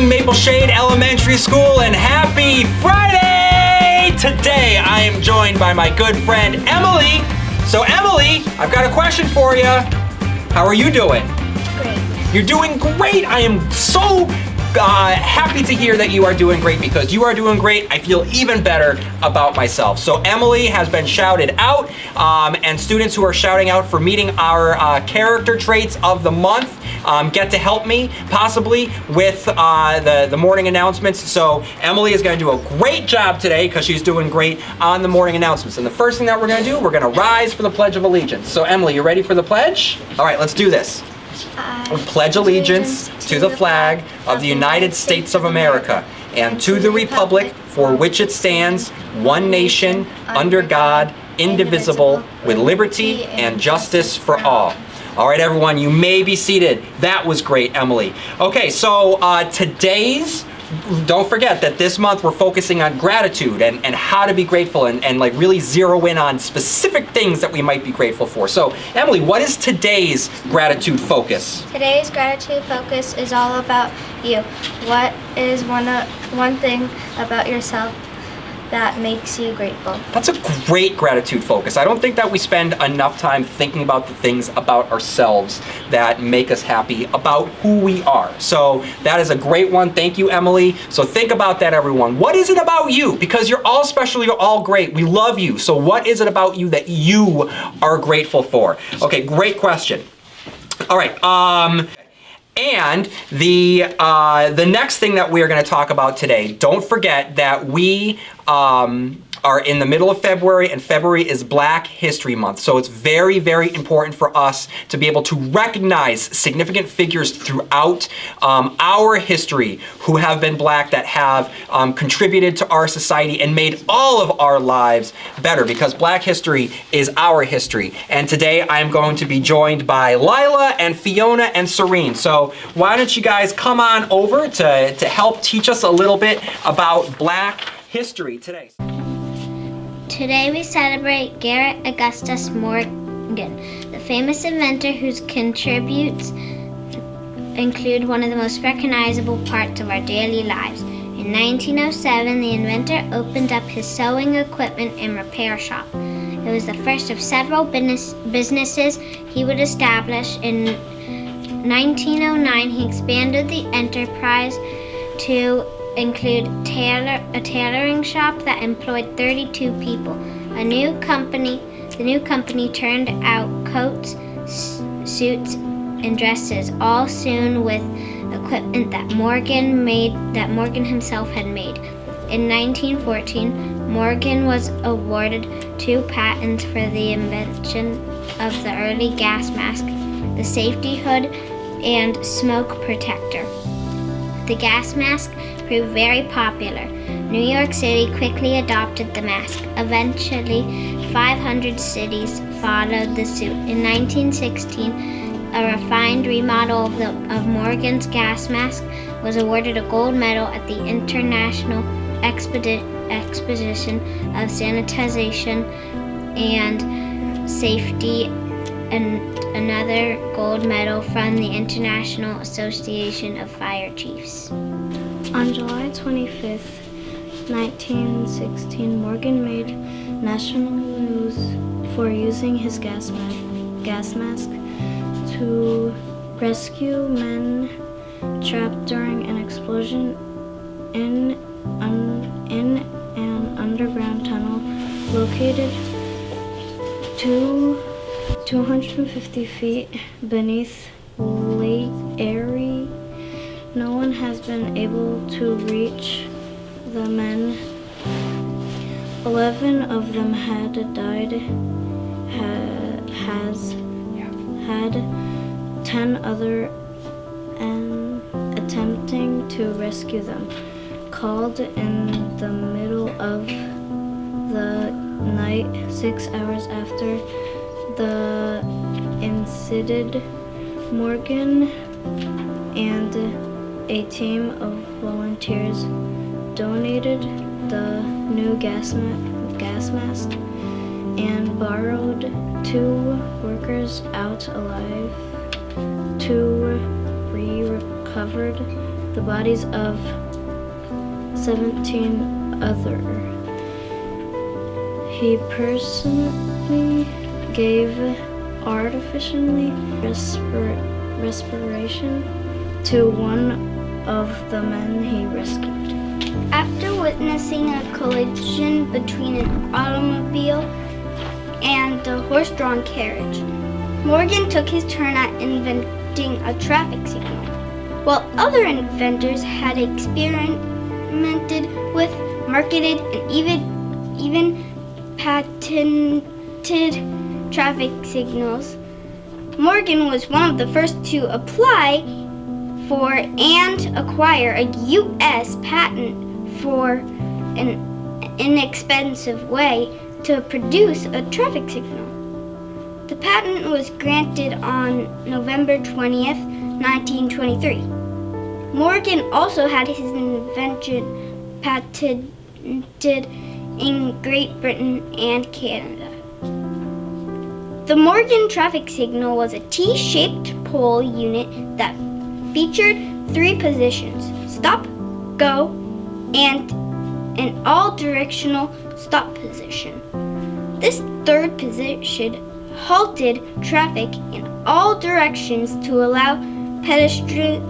morning, Maple Shade Elementary School, and happy Friday! Today, I am joined by my good friend, Emily. So, Emily, I've got a question for you. How are you doing? Great. You're doing great. I am so happy to hear that you are doing great. Because you are doing great, I feel even better about myself. So Emily has been shouted out, and students who are shouting out for meeting our character traits of the month get to help me possibly with the morning announcements. So Emily is going to do a great job today because she's doing great on the morning announcements. And the first thing that we're going to do, we're going to rise for the Pledge of Allegiance. So Emily, you ready for the pledge? All right, let's do this. I pledge allegiance to the flag of the United States of America and to the republic for which it stands, one nation, under God, indivisible, with liberty and justice for all. All right, everyone, you may be seated. That was great, Emily. Okay, so don't forget that this month we're focusing on gratitude and how to be grateful and like really zero in on specific things that we might be grateful for. So, Emily, what is today's gratitude focus? Today's gratitude focus is all about you. What is one thing about yourself that makes you grateful? That's a great gratitude focus. I don't think that we spend enough time thinking about the things about ourselves that make us happy about who we are. So that is a great one. Thank you, Emily. So think about that, everyone. What is it about you? Because you're all special, you're all great. We love you. So what is it about you that you are grateful for? Okay, great question. All right, and the next thing that we are going to talk about today, don't forget that we are in the middle of February, and February is Black History Month. So it's very, very important for us to be able to recognize significant figures throughout our history who have been Black, that have contributed to our society and made all of our lives better, because Black history is our history. And today I'm going to be joined by Lila and Fiona and Serene. So why don't you guys come on over to help teach us a little bit about Black history today. Today we celebrate Garrett Augustus Morgan, the famous inventor whose contributes include one of the most recognizable parts of our daily lives. In 1907, the inventor opened up his sewing equipment and repair shop. It was the first of several businesses he would establish. In 1909, he expanded the enterprise to include a tailoring shop that employed 32 people. The new company turned out coats, suits, and dresses, all sewn with equipment that Morgan himself had made. In 1914, Morgan was awarded 2 patents for the invention of the early gas mask, the safety hood, and smoke protector. The gas mask proved very popular. New York City quickly adopted the mask. Eventually, 500 cities followed the suit. In 1916, a refined remodel of Morgan's gas mask was awarded a gold medal at the International Exposition of Sanitization and Safety, and another gold medal from the International Association of Fire Chiefs. On July 25th, 1916, Morgan made national news for using his gas mask to rescue men trapped during an explosion in an underground tunnel located 250 feet beneath Lake Erie. No one has been able to reach the men. 11 of them had died, had 10 other attempting to rescue them. Called in the middle of the night, 6 hours after the incident, Morgan and a team of volunteers donated the new gas mask and borrowed 2 workers out alive. 2 recovered the bodies of 17 other. He personally gave artificially respiration to one of the men he rescued. After witnessing a collision between an automobile and a horse-drawn carriage, Morgan took his turn at inventing a traffic signal. While other inventors had experimented with, marketed, and even patented traffic signals, Morgan was one of the first to apply for and acquire a U.S. patent for an inexpensive way to produce a traffic signal. The patent was granted on November 20th, 1923. Morgan also had his invention patented in Great Britain and Canada. The Morgan traffic signal was a T-shaped pole unit that featured 3 positions: stop, go, and an all-directional stop position. This third position halted traffic in all directions to allow pedestrians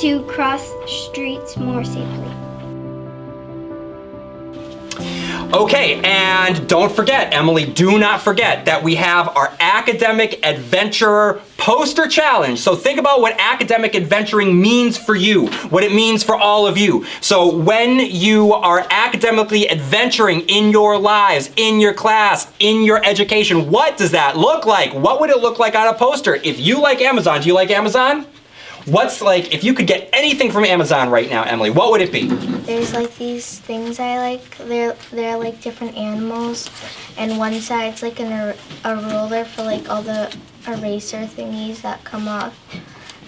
to cross streets more safely. Okay, and don't forget, Emily, do not forget that we have our Academic Adventurer Poster Challenge. So think about what academic adventuring means for you, what it means for all of you. So when you are academically adventuring in your lives, in your class, in your education, what does that look like? What would it look like on a poster? If you like Amazon, do you like Amazon? What's like, if you could get anything from Amazon right now, Emily, what would it be? There's like these things I like. They're like different animals, and one side's like a roller for like all the eraser thingies that come off,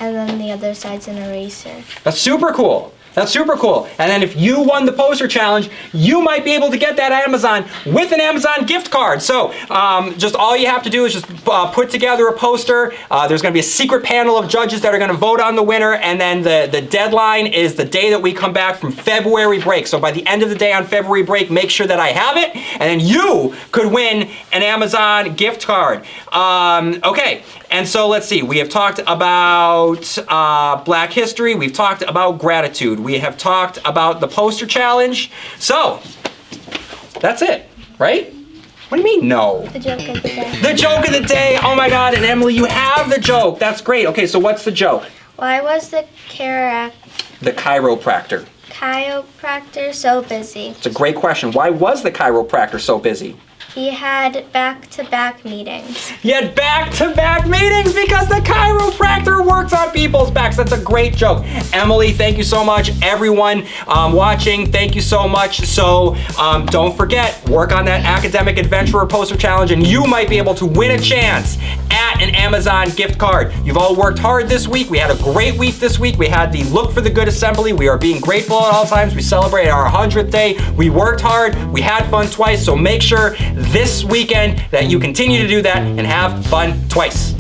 and then the other side's an eraser. That's super cool. That's super cool. And then if you won the poster challenge, you might be able to get that at Amazon with an Amazon gift card. So just all you have to do is just put together a poster. There's going to be a secret panel of judges that are going to vote on the winner. And then the deadline is the day that we come back from February break. So by the end of the day on February break, make sure that I have it. And then you could win an Amazon gift card. Okay. And so let's see. We have talked about Black history. We've talked about gratitude. We have talked about the poster challenge. So, that's it, right? What do you mean, no? The joke of the day. The joke of the day. Oh my God, and Emily, you have the joke. That's great. Okay, so what's the joke? Why was the chiropractor so busy? It's a great question. Why was the chiropractor so busy? He had back-to-back meetings. He had back-to-back meetings because the chiropractor works on people's backs. That's a great joke. Emily, thank you so much. Everyone watching, thank you so much. So don't forget, work on that Academic Adventurer Poster Challenge and you might be able to win a chance at an Amazon gift card. You've all worked hard this week. We had a great week this week. We had the Look for the Good Assembly. We are being grateful at all times. We celebrated our 100th day. We worked hard. We had fun twice. So make sure this weekend that you continue to do that and have fun twice.